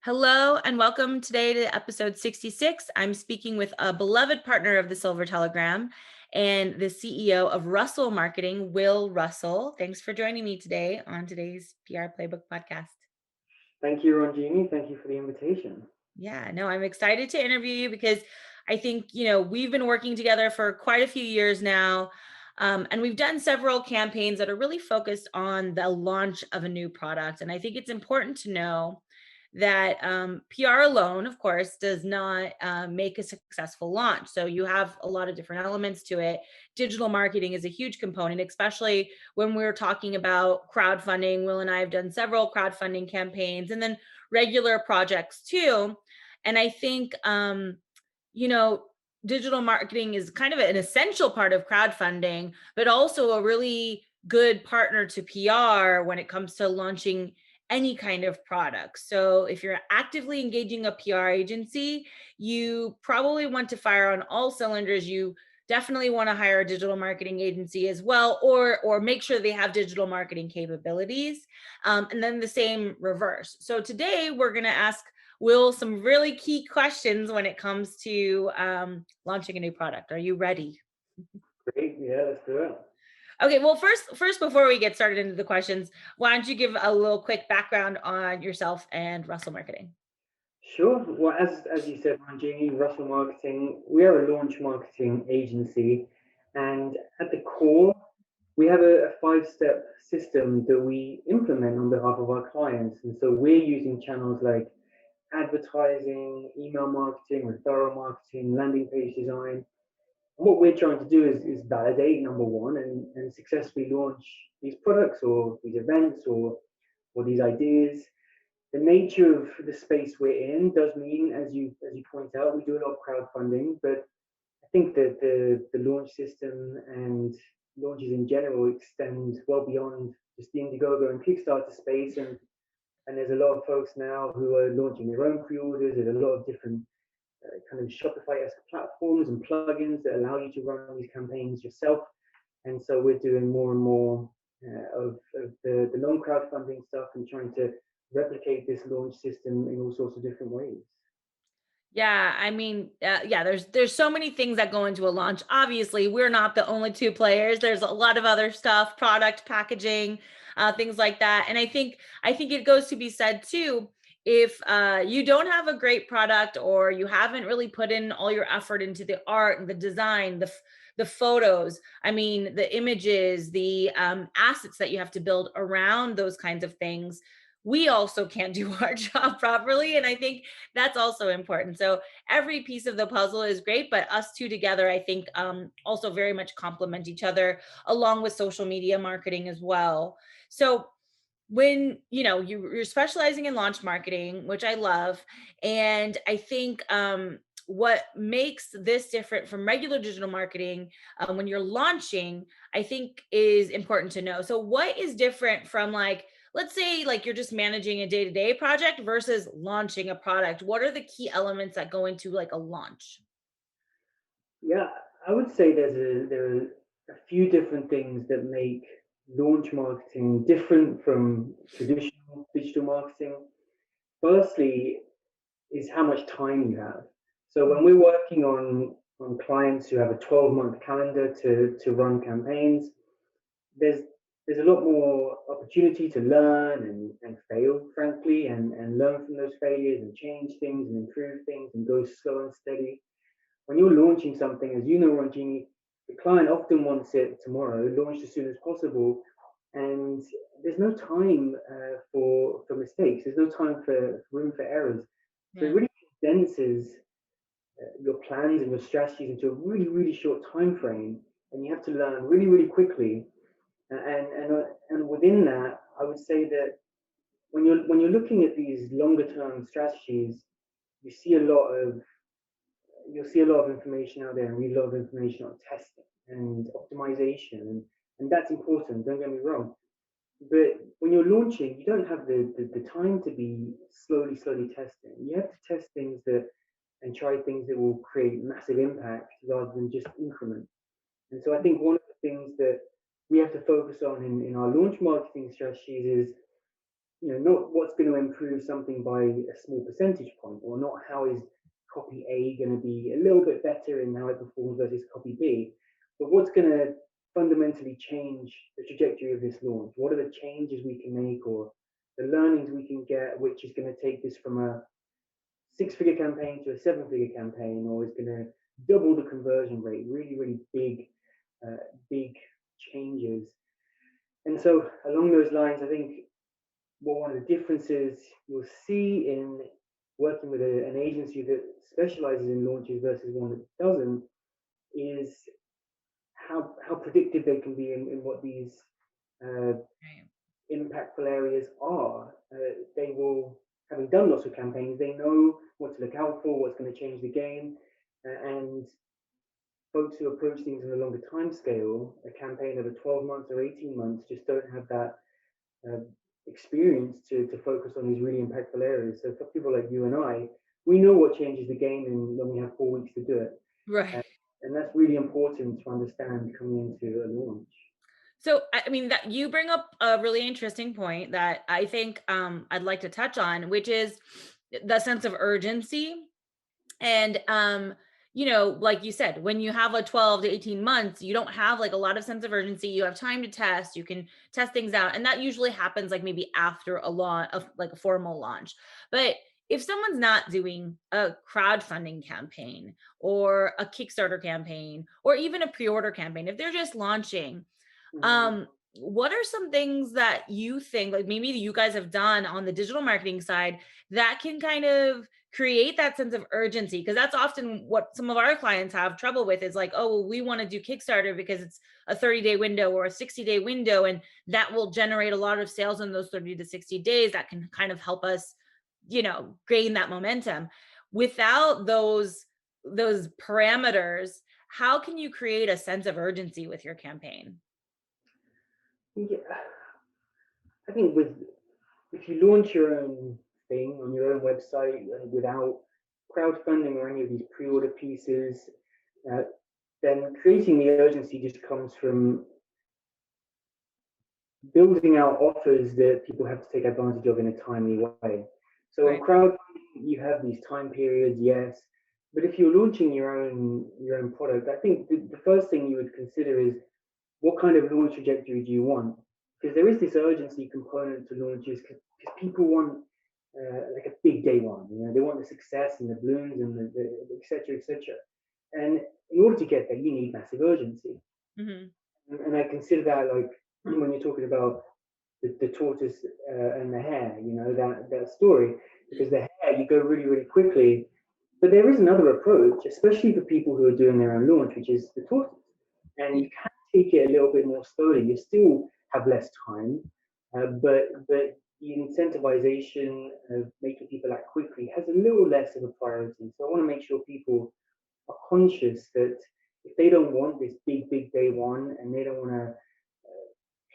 Hello and welcome today to episode 66. I'm speaking with a beloved partner of the Silver Telegram and the CEO of Russell Marketing, Will Russell. Thanks for joining me today on today's PR Playbook podcast. Thank you, Ronjini. Thank you for the invitation. Yeah, no, I'm excited to interview you because I think, we've been working together for quite a few years now. And we've done several campaigns that are really focused on the launch of a new product. And I think it's important to know that PR alone, of course, does not make a successful launch. So you have a lot of different elements to it. Digital marketing is a huge component, especially when we're talking about crowdfunding. Will and I have done several crowdfunding campaigns and then regular projects too. And I think, you know, digital marketing is kind of an essential part of crowdfunding, but also a really good partner to PR when it comes to launching any kind of product. So if you're actively engaging a PR agency, you probably want to fire on all cylinders. You definitely want to hire a digital marketing agency as well, or make sure they have digital marketing capabilities. And then the same reverse. So today we're going to ask Will some really key questions when it comes to launching a new product. Are you ready? Great. Yeah, let's do it. Okay, well, first, before we get started into the questions, why don't you give a little quick background on yourself and Russell Marketing? Sure. Well, as you said, Ronjini, Russell Marketing, we are a launch marketing agency, and at the core, we have a five-step system that we implement on behalf of our clients. And so we're using channels like advertising, email marketing, referral marketing, landing page design. What we're trying to do is validate number one and successfully launch these products or these events or these ideas. The nature of the space we're in does mean, as you point out, we do a lot of crowdfunding, but I think that the launch system and launches in general extend well beyond just the Indiegogo and Kickstarter space, and there's a lot of folks now who are launching their own pre-orders. There's a lot of different kind of Shopify-esque platforms and plugins that allow you to run these campaigns yourself. And so we're doing more and more of the non crowdfunding stuff and trying to replicate this launch system in all sorts of different ways. Yeah, I mean, yeah, there's so many things that go into a launch. Obviously, we're not the only two players. There's a lot of other stuff, product packaging, things like that. And I think it goes to be said too. If you don't have a great product or you haven't really put in all your effort into the art and the design, the photos, I mean, the images, the assets that you have to build around those kinds of things, we also can't do our job properly. And I think that's also important. So every piece of the puzzle is great, but us two together, I think, also very much complement each other, along with social media marketing as well. So when you're specializing in launch marketing, which I love, and I think what makes this different from regular digital marketing when you're launching, I think is important to know. So what is different from, like, let's say, like, you're just managing a day-to-day project versus launching a product? What are the key elements that go into like a launch? Yeah, I would say there are a few different things that make launch marketing different from traditional digital marketing. Firstly, is how much time you have. So when we're working on clients who have a 12-month calendar to run campaigns, there's there's a lot more opportunity to learn and fail, frankly, and learn from those failures and change things and improve things and go slow and steady. When you're launching something, as you know, Ranjini, the client often wants it tomorrow, launched as soon as possible, and there's no time for mistakes. There's no time for room for errors. So it Yeah. really condenses your plans and your strategies into a really, really short time frame, and you have to learn really, really quickly. And within that, I would say that when you're looking at these longer term strategies, you see a lot of you'll see a lot of information out there and read a lot of information on testing and optimization, and that's important. Don't get me wrong, but when you're launching, you don't have the time to be slowly testing. You have to test things that and try things that will create massive impact rather than just increment. And so I think one of the things that we have to focus on in our launch marketing strategies is not what's going to improve something by a small percentage point, or not how is copy A going to be a little bit better in how it performs versus copy B, but what's going to fundamentally change the trajectory of this launch. What are the changes we can make, or the learnings we can get, which is going to take this from a six-figure campaign to a seven-figure campaign, or is going to double the conversion rate. Really, really big changes. And so, along those lines, I think one of the differences you'll see in working with an agency that specializes in launches versus one that doesn't is how predictive they can be in what these uh, Right. impactful areas are. They will, having done lots of campaigns, they know what to look out for, what's going to change the game, and folks who approach things in a longer time scale, a campaign over 12 months or 18 months, just don't have that uh, experience to focus on these really impactful areas. So for people like you and I, we know what changes the game in when we have 4 weeks to do it. Right. Uh, and that's really important to understand coming into a launch. So, I mean, that you bring up a really interesting point that I think I'd like to touch on, which is the sense of urgency. And like you said, when you have a 12 to 18 months, you don't have like a lot of sense of urgency. You have time to test, you can test things out. And that usually happens like maybe after a launch of like a formal launch. But if someone's not doing a crowdfunding campaign or a Kickstarter campaign or even a pre-order campaign, if they're just launching, Mhm. um, what are some things that you think like maybe you guys have done on the digital marketing side that can kind of create that sense of urgency? Because that's often what some of our clients have trouble with is like, oh, well, we want to do Kickstarter because it's a 30-day window or a 60-day window, and that will generate a lot of sales in those 30 to 60 days that can kind of help us, gain that momentum. Without those parameters, how can you create a sense of urgency with your campaign? Yeah, I think with if you launch your own thing on your own website without crowdfunding or any of these pre-order pieces, uh, then creating the urgency just comes from building out offers that people have to take advantage of in a timely way. So on Right. crowdfunding, you have these time periods, yes, but if you're launching your own product, I think the first thing you would consider is what kind of launch trajectory do you want? Because there is this urgency component to launches because people want like a big day one. They want the success and the balloons and the et cetera, et cetera. And in order to get there, you need massive urgency. Mhm. And I consider that like when you're talking about the tortoise and the hare, that story, because the hare, you go really, really quickly. But there is another approach, especially for people who are doing their own launch, which is the tortoise. And Yeah. you can take it a little bit more slowly. You still have less time, but the incentivization of making people act quickly has a little less of a priority. So I want to make sure people are conscious that if they don't want this big, big day one, and they don't want to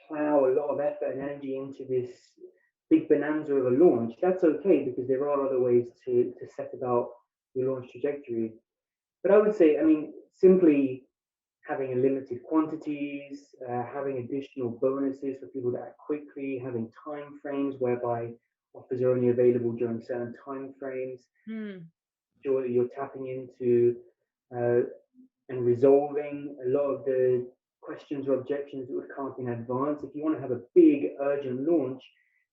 plow a lot of effort and energy into this big bonanza of a launch, that's okay because there are other ways to set about your launch trajectory. But I would say, I mean, simply having a limited quantities, having additional bonuses for people that act quickly, having time frames whereby offers are only available during certain time frames, Mm. sure that you're tapping into uh, and resolving a lot of the questions or objections that would come up in advance. If you want to have a big, urgent launch,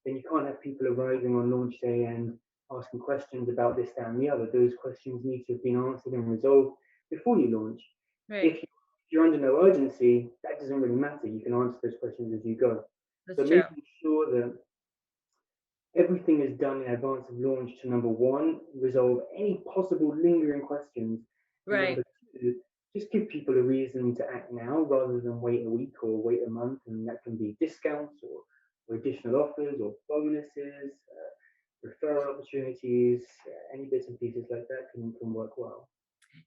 then you can't have people arriving on launch day and asking questions about this, that, and the other. Those questions need to have been answered and resolved before you launch. Right. If you're under no urgency, that doesn't really matter. You can answer those questions as you go. That's So true. making sure that everything is done in advance of launch to number one, resolve any possible lingering questions, and Right. number two, just give people a reason to act now rather than wait a week or wait a month, and that can be discounts or additional offers or bonuses, referral opportunities, any bits and pieces like that can work well.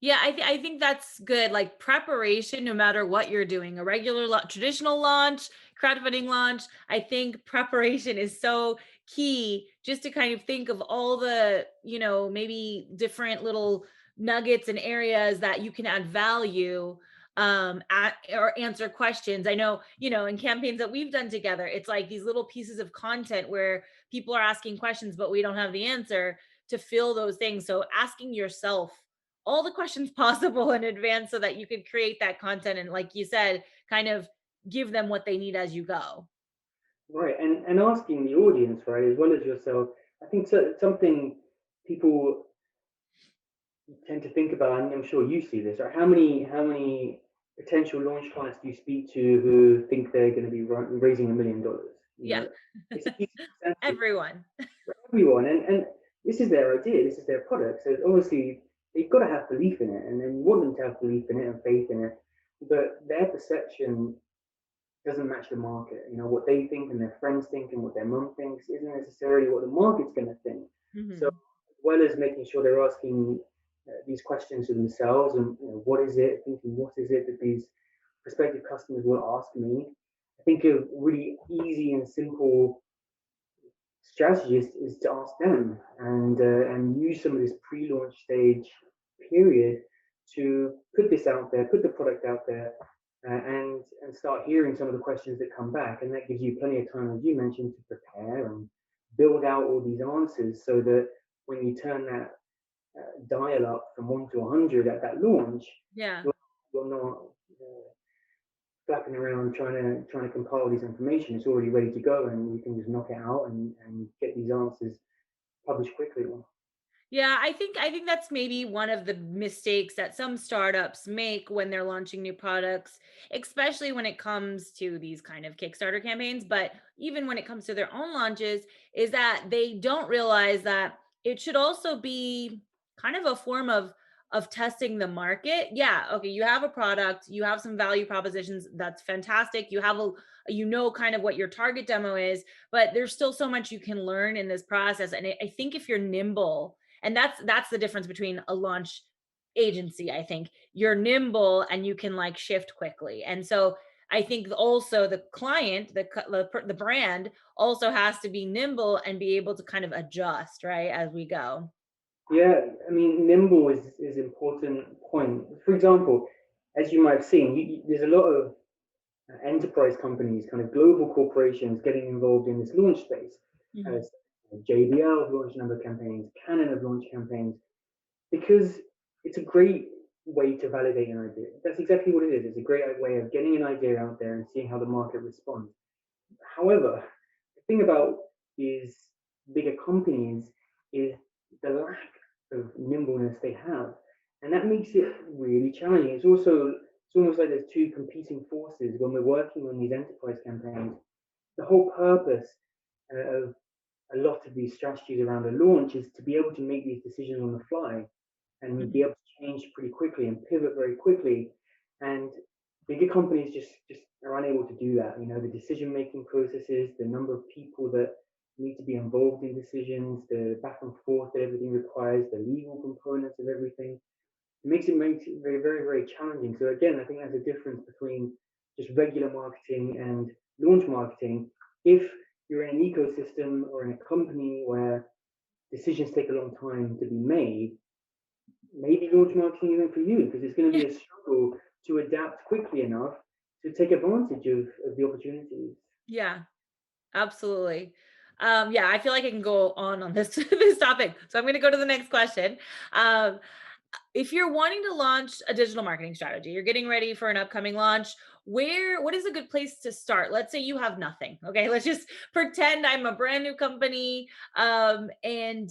Yeah, I think that's good. Like preparation, no matter what you're doing, a regular traditional launch, crowdfunding launch. I think preparation is so key. Just to kind of think of all the, maybe different little nuggets and areas that you can add value. or answer questions. I know, in campaigns that we've done together, it's like these little pieces of content where people are asking questions, but we don't have the answer to fill those things. So asking yourself all the questions possible in advance so that you could create that content and, like you said, kind of give them what they need as you go. Right, and asking the audience, right, as well as yourself. I think so, something people tend to think about, and I'm sure you see this, right? How many potential launch clients do you speak to who think they're going to be raising $1 million? You Yeah. know, it's an easy percentage Everyone. for everyone, and this is their idea, this is their product. So obviously they've got to have belief in it, and then you want them to have belief in it and faith in it. But their perception doesn't match the market. You know, what they think and their friends think and what their mum thinks isn't necessarily what the market's going to think. So, Mhm. as well as making sure they're asking these questions to themselves and, what is it, thinking what is it that these prospective customers will ask me, I think a really easy and simple strategy is to ask them and use some of this pre-launch stage period to put this out there, put the product out there, and start hearing some of the questions that come back, and that gives you plenty of time, as you mentioned, to prepare and build out all these answers so that when you turn that dial up from 1 to 100 at that launch, Yeah. you're, you're not flapping around trying to compile this information. It's already ready to go, and you can just knock it out and get these answers published quickly. Yeah, I think that's maybe one of the mistakes that some startups make when they're launching new products, especially when it comes to these kind of Kickstarter campaigns, but even when it comes to their own launches, is that they don't realize that it should also be kind of a form of testing the market. Yeah, okay, you have a product, you have some value propositions, that's fantastic. You have kind of what your target demo is, but there's still so much you can learn in this process. And I think if you're nimble, and that's the difference between a launch agency. I think you're nimble and you can like shift quickly. And so I think also the client, the brand also has to be nimble and be able to kind of adjust, right, as we go. Yeah, I mean, nimble is important point. For example, as you might have seen, there's a lot of enterprise companies, kind of global corporations, getting involved in this launch space. Mhm. As JBL have launched a number of campaigns, Canon have launched campaigns, because it's a great way to validate an idea. That's exactly what it is. It's a great way of getting an idea out there and seeing how the market responds. However, the thing about these bigger companies is the lack of nimbleness they have, and that makes it really challenging. It's almost like there's two competing forces when we're working on these enterprise campaigns. The whole purpose of a lot of these strategies around a launch is to be able to make these decisions on the fly and be Mhm. able to change pretty quickly and pivot very quickly. And bigger companies just are unable to do that. You know, the decision making processes, the number of people that need to be involved in decisions, the back and forth that everything requires, the legal components of everything. It makes it very, very, very challenging. So again, I think there's a difference between just regular marketing and launch marketing. If you're in an ecosystem or in a company where decisions take a long time to be made, maybe launch marketing isn't for you because it's going to be a struggle to adapt quickly enough to take advantage of the opportunities. Yeah, absolutely. Yeah, I feel like I can go on this this topic. So I'm going to go to the next question. Um, if you're wanting to launch a digital marketing strategy, you're getting ready for an upcoming launch, what is a good place to start? Let's say you have nothing. Okay, let's just pretend I'm a brand new company, and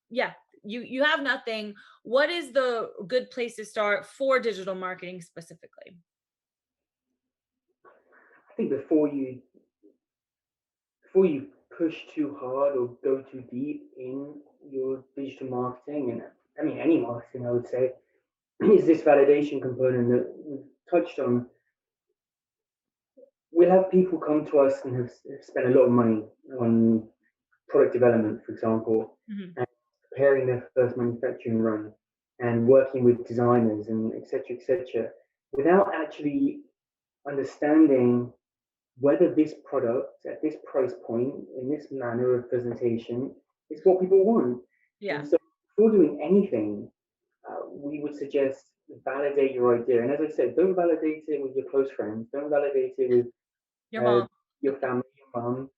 yeah, you have nothing. What is the good place to start for digital marketing specifically? I think before you push too hard or go too deep in your digital marketing, and I mean any marketing, I would say, is this validation component that we've touched on. We'll have people come to us and have spent a lot of money on product development, for example, Mhm. and preparing their first manufacturing run and working with designers and et cetera, without actually understanding whether this product at this price point in this manner of presentation is what people want. And Yeah. so before doing anything, we would suggest validate your idea. And as I said, don't validate it with your close friends. Don't validate it with Your uh, mom. your family, your mum.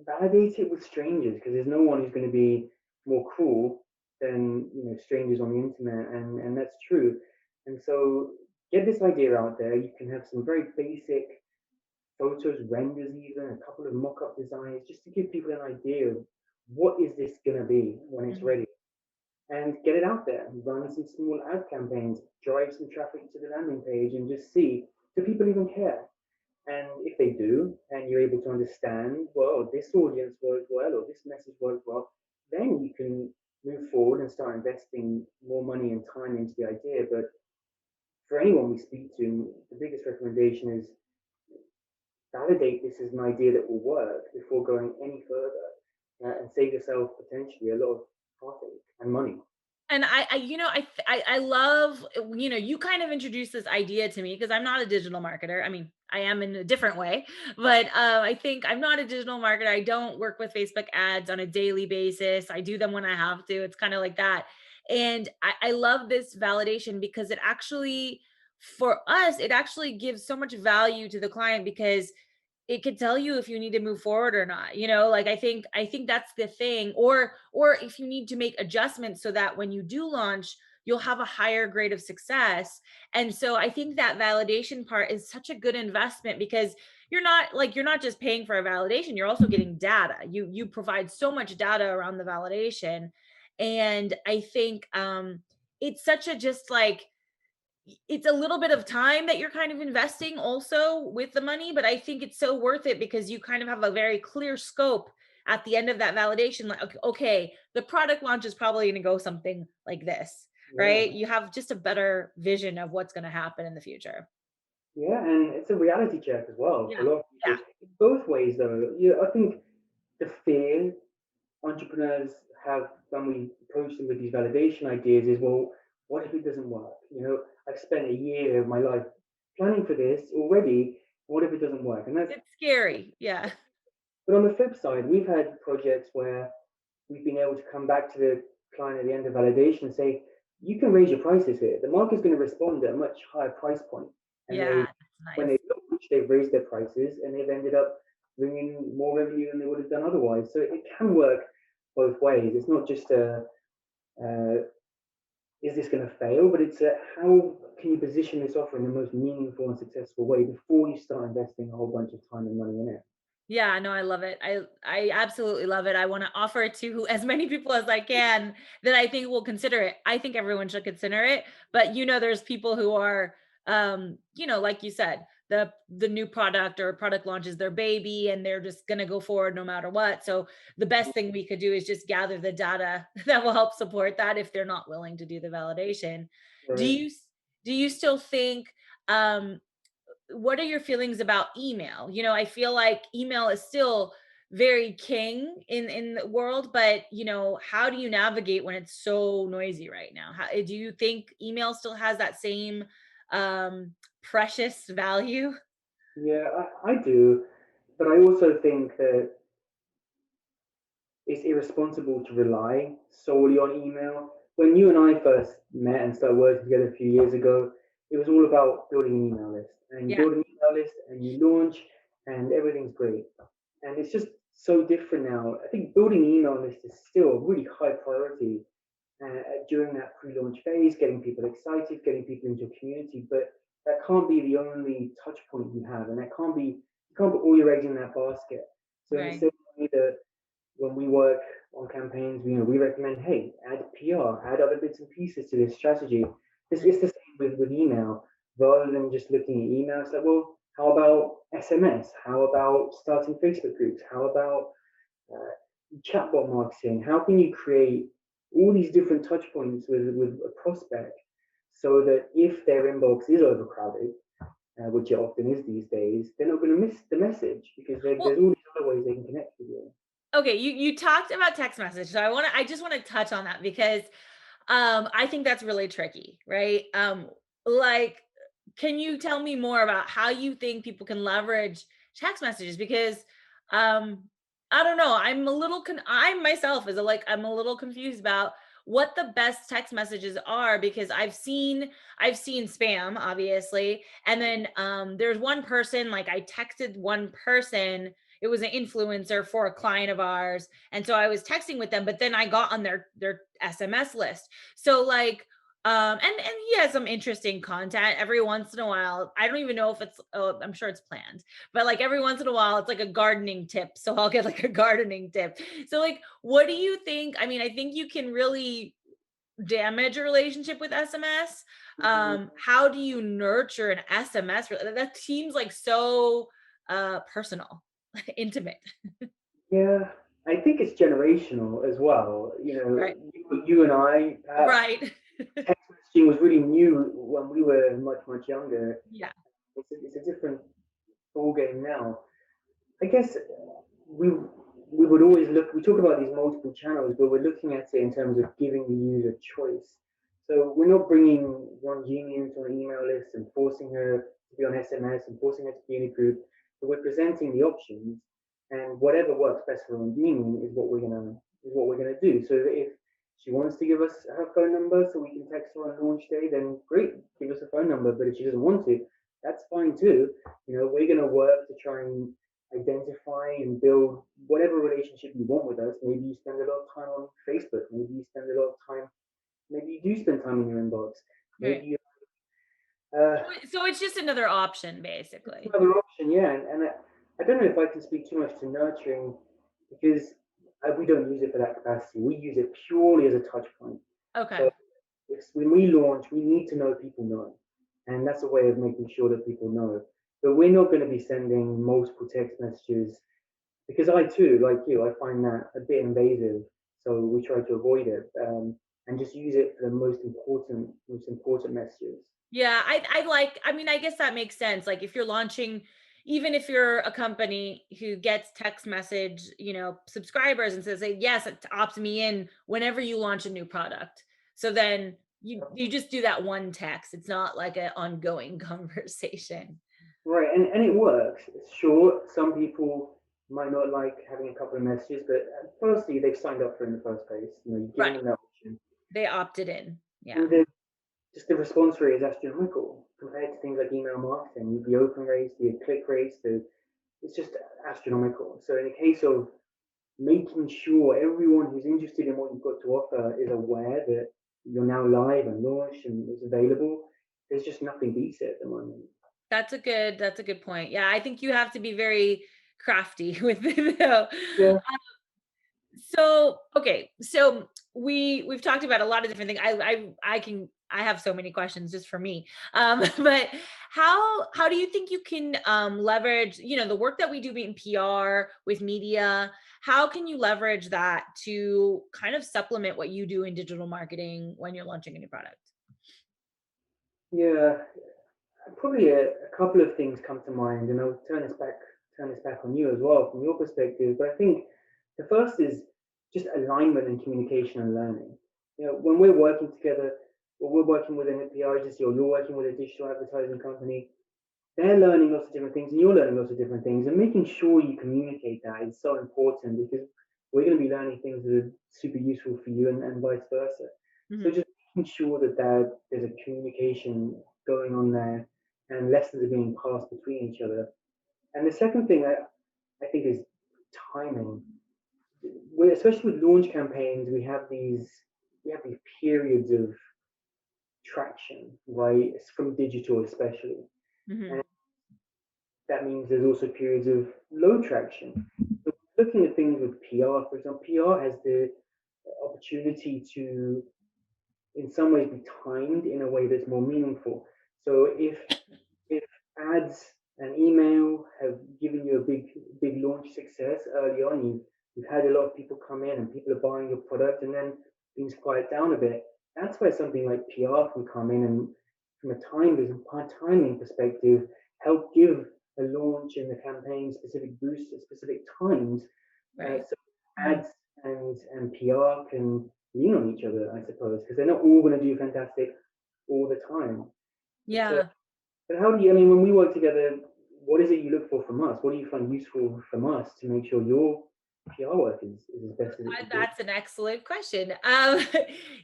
Validate it with strangers because there's no one who's going to be more cruel than strangers on the internet, and that's true. And so get this idea out there. You can have some very basic photos, renders, even a couple of mock-up designs, just to give people an idea of what is this going to be when it's Mhm. ready, and get it out there. Run some small ad campaigns, drive some traffic to the landing page, and just see, do people even care? And if they do, and you're able to understand, well, this audience works well, or this message works well, then you can move forward and start investing more money and time into the idea. But for anyone we speak to, the biggest recommendation is validate this as an idea that will work before going any further, and save yourself potentially a lot of heartache and money. And I love, you kind of introduced this idea to me because I'm not a digital marketer. I mean, I am in a different way, but I think I'm not a digital marketer. I don't work with Facebook ads on a daily basis. I do them when I have to. It's kind of like that. And I love this validation because it actually, for us, it actually gives so much value to the client because it could tell you if you need to move forward or not, like I think that's the thing, or if you need to make adjustments so that when you do launch you'll have a higher grade of success. And so I think that validation part is such a good investment because you're not just paying for a validation, you're also getting data. You provide so much data around the validation. And I think it's such a just like it's a little bit of time that you're kind of investing also with the money, but I think it's so worth it because you kind of have a very clear scope at the end of that validation. Like, okay, the product launch is probably going to go something like this, Yeah, right? You have just a better vision of what's going to happen in the future. yeah, and it's a reality check as well for Yeah. a lot of Yeah. people. Both ways, though. Yeah, I think the fear entrepreneurs have when we approach them with these validation ideas is, well, what if it doesn't work? I've spent a year of my life planning for this already. What if it doesn't work? And that's, It's scary. Yeah. but on the flip side, we've had projects where we've been able to come back to the client at the end of validation and say, you can raise your prices here. The market's going to respond at a much higher price point. And Yeah. That's when nice. they launch, they've raised their prices and they've ended up bringing more revenue than they would have done otherwise. So it can work both ways. It's not just uh, is this going to fail, but it's how can you position this offer in the most meaningful and successful way before you start investing a whole bunch of time and money in it. Yeah, no, I love it. I absolutely love it. I want to offer it to as many people as I can that I think will consider it. I think everyone should consider it, but there's people who are like you said, the new product or product launches their baby and they're just going to go forward no matter what. So the best thing we could do is just gather the data that will help support that if they're not willing to do the validation. Do Right. you do you still think what are your feelings about email? I feel like email is still very king in the world, but how do you navigate when it's so noisy right now? Do you think email still has that same precious value? Yeah, I do. But I also think that it's irresponsible to rely solely on email. When you and I first met and started working together a few years ago, it was all about building an email list. And you Yeah, build an email list and you launch, and everything's great. And it's just so different now. I think building an email list is still a really high priority during that pre-launch phase, getting people excited, getting people into a community. But that can't be the only touch point you have, and that can't be you can't put all your eggs in that basket. So in the right. same way that when we work on campaigns, we recommend, hey, add PR, add other bits and pieces to this strategy. This Right. is the same with email. Rather than just looking at email, it's like, well, how about SMS? How about starting Facebook groups? How about chatbot marketing? How can you create all these different touch points with a prospect so that if their inbox is overcrowded, which it often is these days, they're not going to miss the message because Well, there's all these other ways they can connect with you. okay, you talked about text message, so I just want to touch on that because I think that's really tricky, right? Like, can you tell me more about how you think people can leverage text messages? Because I don't know, I'm a little I myself is like I'm a little confused about what the best text messages are, because I've seen spam, obviously. And then there's one person, like I texted one person, it was an influencer for a client of ours. And so I was texting with them, but then I got on their SMS list. So like and he has some interesting content every once in a while. I don't even know if it's, oh, I'm sure it's planned, but like every once in a while it's like a gardening tip. So I'll get like a gardening tip. So like what do you think? I mean, I think you can really damage a relationship with SMS. Mhm. How do you nurture an SMS? That seems like so personal, intimate. Yeah, I think it's generational as well. Right. You and I, perhaps Right. text messaging was really new when we were much, much younger. Yeah. It's a different ball game now. I guess we we would always look. We talk about these multiple channels, but we're looking at it in terms of giving the user choice. So we're not bringing one genie into an email list and forcing her to be on SMS and forcing her to be in a group. But we're presenting the options, and whatever works best for Genie is what we're gonna do. So if she wants to give us her phone number so we can text her on launch day, then great, give us a phone number. But if she doesn't want to, that's fine too. We're gonna work to try and identify and build whatever relationship you want with us. Maybe you spend a lot of time on Facebook. Maybe you spend a lot of time. Maybe you do spend time in your inbox. Right. Maybe you. Uh, So it's just another option, it's basically. another option, yeah. And I don't know if I can speak too much to nurturing because we don't use it for that capacity. We use it purely as a touch point. So Okay. when we launch, we need to know people know, and that's a way of making sure that people know. But we're not going to be sending multiple text messages because I too, like you, I find that a bit invasive. So we try to avoid it and just use it for the most important messages. Yeah, I mean, I guess that makes sense. Like if you're launching, even if you're a company who gets text message, subscribers and says, "Hey, yes, it opts me in whenever you launch a new product." So then you just do that one text. It's not like an ongoing conversation. Right, and it works. It's short. Some people might not like having a couple of messages, but firstly, they've signed up for it in the first place. You've given Right. them that option, They opted in. Yeah. and just the response rate is astronomical compared to things like email marketing. The open rates, the click rates, it's just astronomical. So in the case of making sure everyone who's interested in what you've got to offer is aware that you're now live and launched and is available, there's just nothing beats it at the moment. That's a good point. Yeah, I think you have to be very crafty with it though. Yeah. So, okay. So we've talked about a lot of different things. I have so many questions just for me. But how do you think you can leverage, the work that we do in PR with media? How can you leverage that to kind of supplement what you do in digital marketing when you're launching a new product? Yeah, probably a couple of things come to mind, and I'll turn this back on you as well from your perspective. But I think the first is just alignment and communication and learning. When we're working together, or we're working with an PR agency, or you're working with a digital advertising company, they're learning lots of different things, and you're learning lots of different things, and making sure you communicate that is so important because we're going to be learning things that are super useful for you, and vice versa. So Mhm. just making sure that there's a communication going on there and lessons are being passed between each other. And the second thing I think is timing. Especially with launch campaigns, we have these periods of traction, right? It's from digital especially. And Mhm. that means there's also periods of low traction. So looking at things with PR, for example, PR has the opportunity to in some ways be timed in a way that's more meaningful. So if ads and email have given you a big launch success early on, you've had a lot of people come in and people are buying your product, and then things quiet down a bit. That's where something like PR can come in and, from timing perspective, help give a launch and the campaign specific boosts at specific times. Right. So Mhm. ads and PR can lean on each other, I suppose, because they're not all going to do fantastic all the time. But Yeah. but how do you? I mean, when we work together, what is it you look for from us? What do you find useful from us to make sure you're PR work is as best as it could be? That's an excellent question.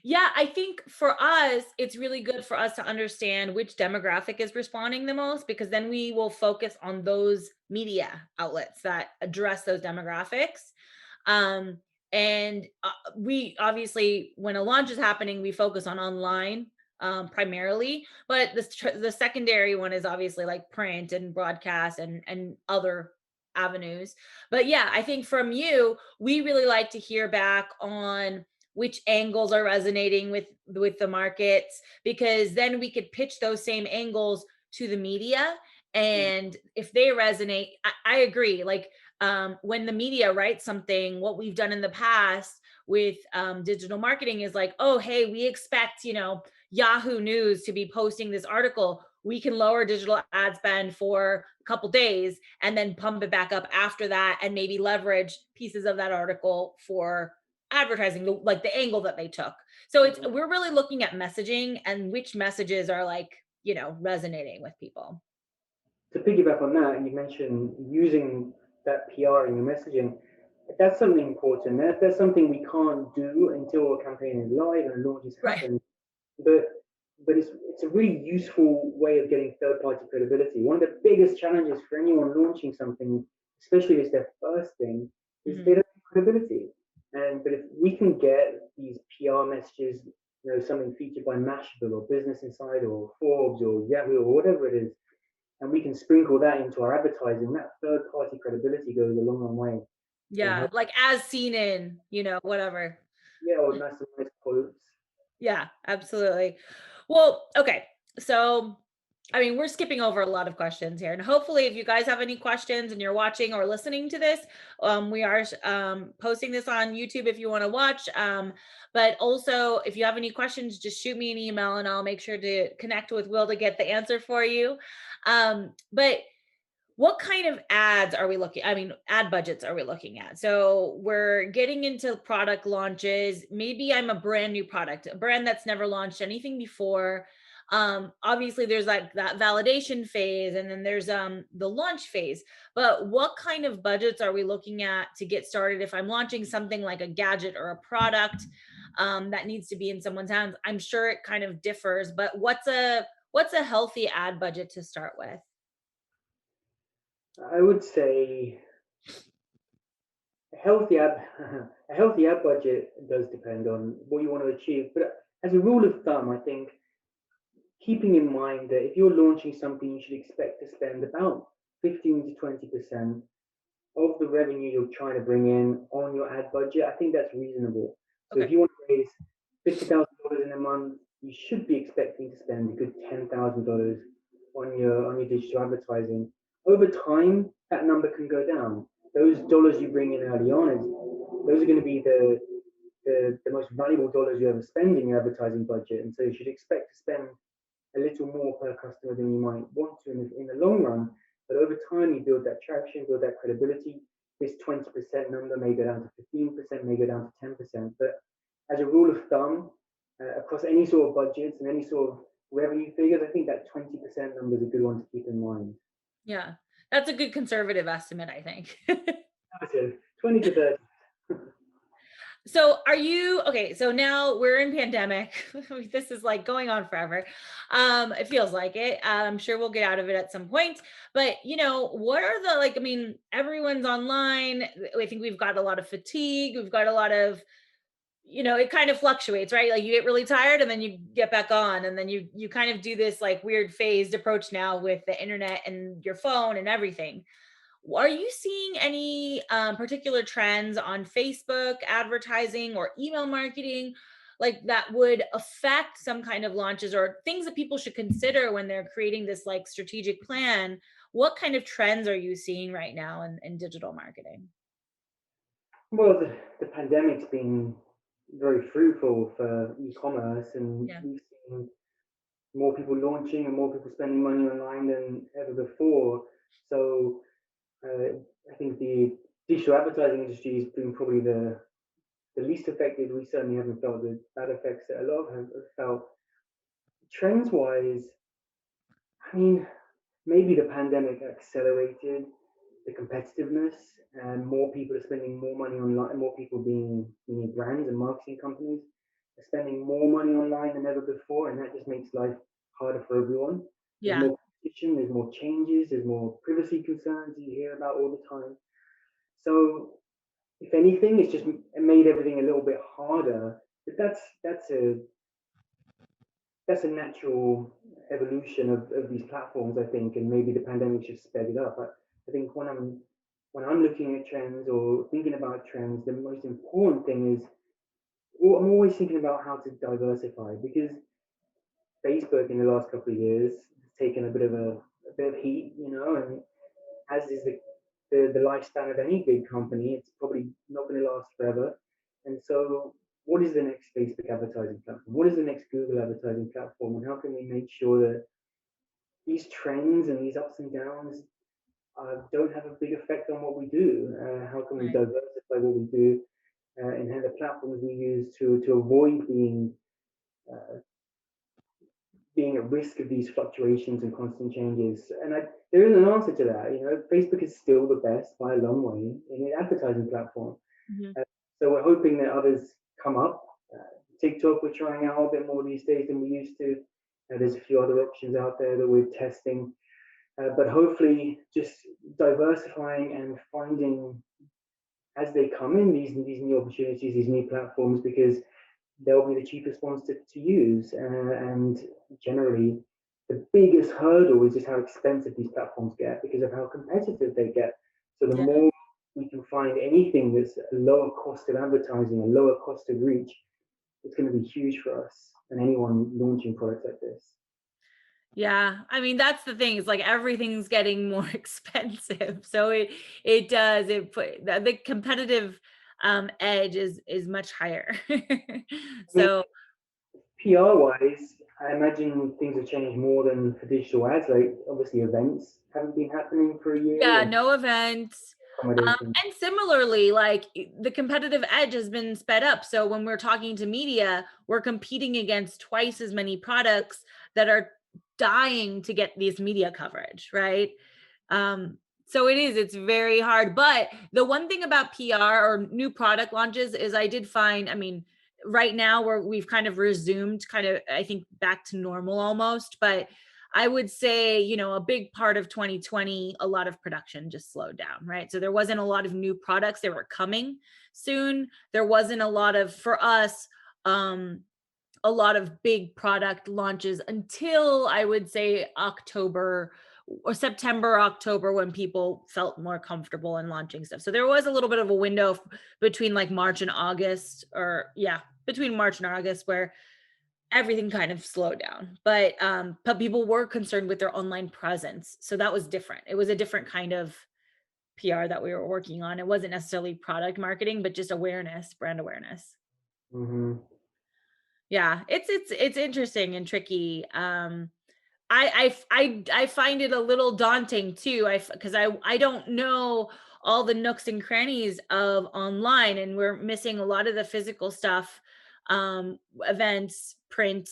Yeah, I think for us, it's really good for us to understand which demographic is responding the most, because then we will focus on those media outlets that address those demographics. Um, and we obviously, when a launch is happening, we focus on online primarily, but the secondary one is obviously like print and broadcast and other avenues. But yeah, I think from you, we really like to hear back on which angles are resonating with the markets, because then we could pitch those same angles to the media, Mm. and if they resonate, I agree. Like when the media writes something, what we've done in the past with digital marketing is like, oh hey, we expect, Yahoo News to be posting this article, we can lower digital ad spend for a couple days and then pump it back up after that, and maybe leverage pieces of that article for advertising, like the angle that they took. So it's Mhm. we're really looking at messaging and which messages are like, resonating with people. To piggyback on that, you mentioned using that PR in your messaging. That's something important. That's something we can't do until a campaign is live and a launch has Right. happened. But it's a really useful way of getting third party credibility. One of the biggest challenges for anyone launching something, especially if it's their first thing, is they Hmm. don't have credibility. And but if we can get these PR messages, something featured by Mashable or Business Insider or Forbes or Yahoo or whatever it is, and we can sprinkle that into our advertising, that third party credibility goes a long, long way in Yeah, helping. like as seen in, whatever. Yeah, or nice quotes. Yeah, absolutely. Well, okay. So, I mean, we're skipping over a lot of questions here. And hopefully, if you guys have any questions and you're watching or listening to this, we are posting this on YouTube if you want to watch. But also, if you have any questions, just shoot me an email and I'll make sure to connect with Will to get the answer for you. But what kind of ads are we looking, I mean, ad budgets are we looking at? So we're getting into product launches. Maybe I'm a brand new product, a brand that's never launched anything before. Obviously there's like that validation phase, and then there's the launch phase. But what kind of budgets are we looking at to get started if I'm launching something like a gadget or a product that needs to be in someone's hands? I'm sure it kind of differs, but what's a healthy ad budget to start with? I would say a healthy ad a healthy ad budget does depend on what you want to achieve. But as a rule of thumb, I think keeping in mind that if you're launching something, you should expect to spend about 15 to 20% of the revenue you're trying to bring in on your ad budget. I think that's reasonable. So if Okay. you want to raise $50,000 in a month, you should be expecting to spend a good $10,000 on your digital advertising. Over time, that number can go down. Those dollars you bring in early on is those are going to be the most valuable dollars you ever spend in your advertising budget. And so you should expect to spend a little more per customer than you might want to in the long run. But over time, you build that traction, build that credibility. This 20% number may go down to 15%, may go down to 10%. But as a rule of thumb, across any sort of budgets and any sort of revenue figures, I think that 20% number is a good one to keep in mind. Yeah. That's a good conservative estimate, I think. So 20 to 30. So are you okay, so now we're in pandemic. This is like going on forever. It feels like it. I'm sure we'll get out of it at some point. But what are the like, I mean, everyone's online. I think we've got a lot of fatigue. We've got a lot of, it kind of fluctuates, right? Like you get really tired and then you get back on, and then you kind of do this like weird phased approach now with the internet and your phone and everything. Are you seeing any particular trends on Facebook advertising or email marketing, like that would affect some kind of launches or things that people should consider when they're creating this like strategic plan? What kind of trends are you seeing right now in digital marketing? Well, the pandemic's been very fruitful for e-commerce, and Yeah. we've seen more people launching and more people spending money online than ever before. So I think the digital advertising industry has been probably the least affected. We certainly haven't felt the bad effects that a lot have felt. Trends wise, I mean, maybe the pandemic accelerated the competitiveness, and more people are spending more money online. More people being brands and marketing companies are spending more money online than ever before, and that just makes life harder for everyone. There's Yeah. more competition, there's more changes, there's more privacy concerns you hear about all the time. So if anything, it's just made everything a little bit harder. But that's a natural evolution of these platforms, I think, and maybe the pandemic just sped it up. I think when I'm looking at trends or thinking about trends, the most important thing is, well, I'm always thinking about how to diversify, because Facebook in the last couple of years has taken a bit of heat, and as is the lifespan of any big company, it's probably not going to last forever. And so, what is the next Facebook advertising platform? What is the next Google advertising platform? And how can we make sure that these trends and these ups and downs don't have a big effect on what we do? How can we Right. diversify what we do, and how the platforms we use to avoid uh, being at risk of these fluctuations and constant changes? And there is an answer to that. Facebook is still the best by a long way in an advertising platform. Mhm. Uh, so we're hoping that others come up. TikTok, we're trying out a bit more these days than we used to. There's a few other options out there that we're testing, but hopefully just diversifying and finding as they come in these new opportunities, these new platforms, because they'll be the cheapest ones to use. And generally, the biggest hurdle is just how expensive these platforms get because of how competitive they get. So the Yeah. more we can find anything that's a lower cost of advertising, a lower cost of reach, it's going to be huge for us and anyone launching products like this. Yeah, I mean, that's the thing, it's like everything's getting more expensive. So it does, it put the competitive edge is much higher. I mean, So PR wise, I imagine things have changed more than for digital ads. Like obviously, events haven't been happening for a year, yeah, and no events. accommodation. And similarly, like the competitive edge has been sped up. So when we're talking to media, we're competing against twice as many products that are dying to get these media coverage, right? So it's very hard. But the one thing about PR or new product launches is I did find, I mean, right now we've kind of resumed kind of, I think, back to normal almost, but I would say, a big part of 2020, a lot of production just slowed down, right? So there wasn't a lot of new products. They were coming soon. There wasn't a lot of, for us, a lot of big product launches until I would say October or September, October, when people felt more comfortable in launching stuff. So there was a little bit of a window between like March and August, or yeah, between March and August, where everything kind of slowed down. But people were concerned with their online presence. So that was different. It was a different kind of PR that we were working on. It wasn't necessarily product marketing, but just awareness, brand awareness. Hmm. Yeah, it's interesting and tricky. I find it a little daunting too. Because I don't know all the nooks and crannies of online, and we're missing a lot of the physical stuff, events, print,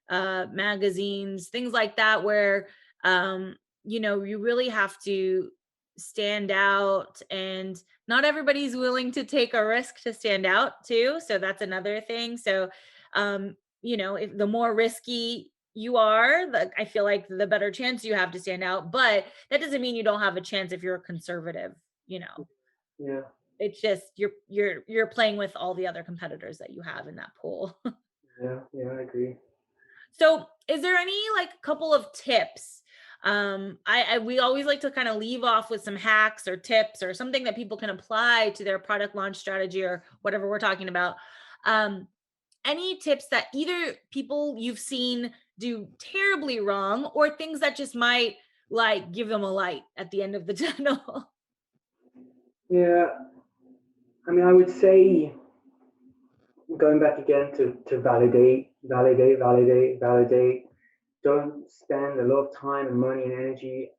magazines, things like that, where you really have to stand out, and not everybody's willing to take a risk to stand out too. So that's another thing. So if the more risky you are, I feel like the better chance you have to stand out. But that doesn't mean you don't have a chance if you're a conservative. You know, Yeah, it's just you're playing with all the other competitors that you have in that pool. yeah, I agree. So, is there any like couple of tips? I we always like to kind of leave off with some hacks or tips or something that people can apply to their product launch strategy or whatever we're talking about. Um, any tips that either people you've seen do terribly wrong or things that just might like give them a light at the end of the tunnel? Yeah, I mean, I would say going back again to validate, validate, validate, validate. Don't spend a lot of time and money and energy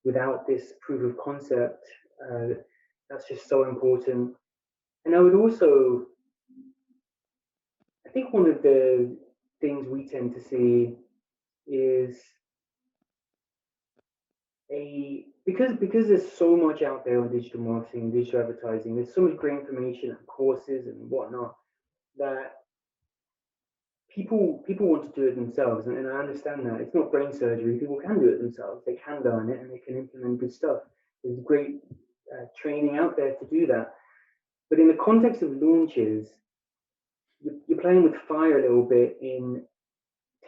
without this proof of concept. Uh, that's just so important. And I would also, I think one of the things we tend to see is a because there's so much out there on digital marketing and digital advertising. There's so much great information and courses and whatnot that people want to do it themselves, and I understand that it's not brain surgery. People can do it themselves. They can learn it and they can implement good stuff. There's great training out there to do that. But in the context of launches, you're playing with fire a little bit in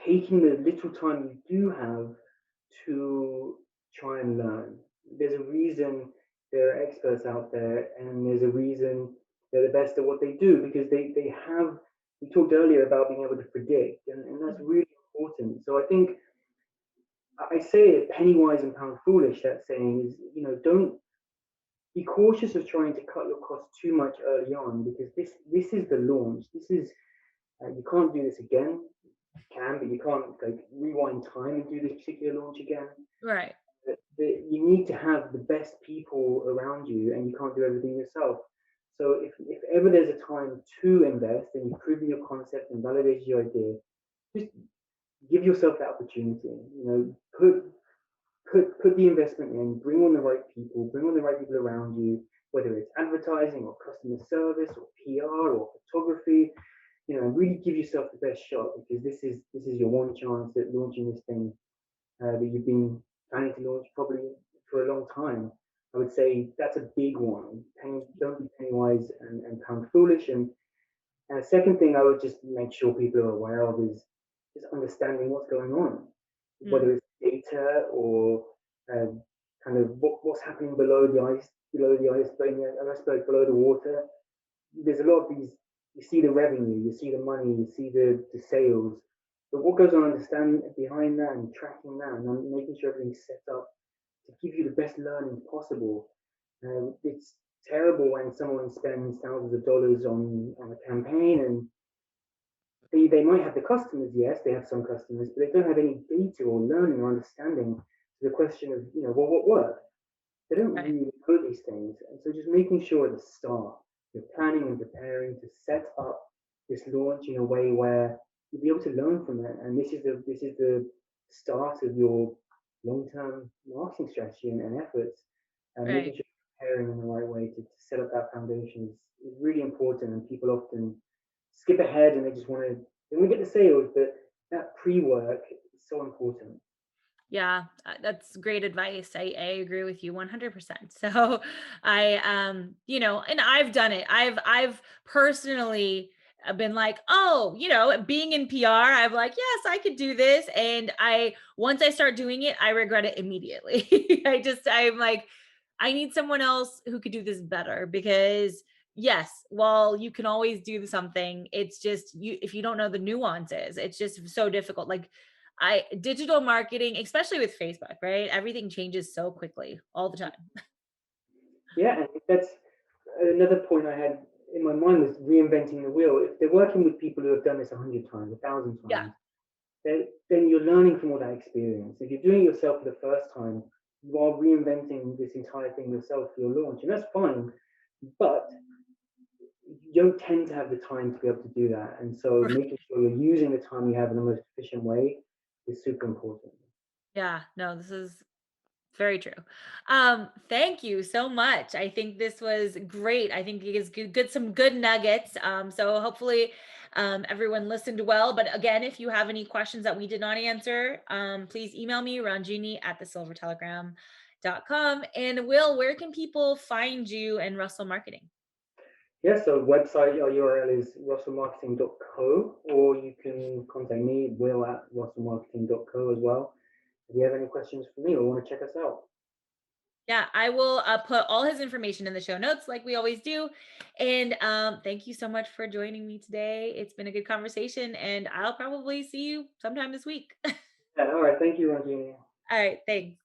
taking the little time you do have to try and learn. There's a reason there are experts out there, and there's a reason they're the best at what they do because they have. We talked earlier about being able to predict, and that's Mhm. really important. So I think I say it penny wise and pound foolish. That saying is, don't be cautious of trying to cut your costs too much early on because this is the launch. This is you can't do this again. You can, but you can't like rewind time and do this particular launch again. Right, You need to have the best people around you, and you can't do everything yourself. So if ever there's a time to invest and you've proven your concept and validated your idea, just give yourself that opportunity. Put the investment in, bring on the right people, bring on the right people around you, whether it's advertising or customer service or PR or photography, really give yourself the best shot because this is your one chance at launching this thing that you've been planning to launch probably for a long time. I would say that's a big one. Don't be penny wise and pound foolish. And the second thing I would just make sure people are aware of is just understanding what's going on, mm, whether it's data or kind of what's happening below the iceberg below the water. There's a lot of these. You see the revenue, you see the money, you see the sales, but what goes on understanding behind that and tracking that and making sure everything's set up to give you the best learning possible. It's terrible when someone spends thousands of dollars on a campaign and they might have the customers, yes, they have some customers, but they don't have any data or learning or understanding to the question of, well, what worked? They don't right, really know these things. And so just making sure at the start you're planning and preparing to set up this launch in a way where you'll be able to learn from it. And this is the start of your long-term marketing strategy and efforts. And making right. sure you're preparing in the right way to set up that foundation is really important. And people often skip ahead and they want to get the sales, but that pre-work is so important. Yeah, that's great advice. I agree with you 100%. So and I've done it. I've personally been like, "Oh, being in PR, I'm like, yes, I could do this." And I once I start doing it, I regret it immediately. I'm like, I need someone else who could do this better because yes, while you can always do something, it's just you if you don't know the nuances, it's just so difficult. Like I digital marketing, especially with Facebook, right? Everything changes so quickly all the time. Yeah, and that's another point I had in my mind was reinventing the wheel. If they're working with people who have done this 100 times, 1,000 Yeah, times, then you're learning from all that experience. If you're doing it yourself for the first time, you are reinventing this entire thing yourself for your launch, and that's fine. But you don't tend to have the time to be able to do that, and so right. making sure you're using the time you have in the most efficient way is super important. Yeah, no, this is very true. Thank you so much. I think this was great. I think it is good some good nuggets. So hopefully everyone listened well. But again, if you have any questions that we did not answer, please email me, Ranjini at thesilvertelegram.com. And Will, where can people find you and Russell Marketing? Yeah, so website URL is russellmarketing.co, or you can contact me, will at russellmarketing.co as well. If you have any questions for me or want to check us out. Yeah, I will put all his information in the show notes like we always do. And thank you so much for joining me today. It's been a good conversation, and I'll probably see you sometime this week. Yeah, all right. Thank you, Ranjini. All right, thanks.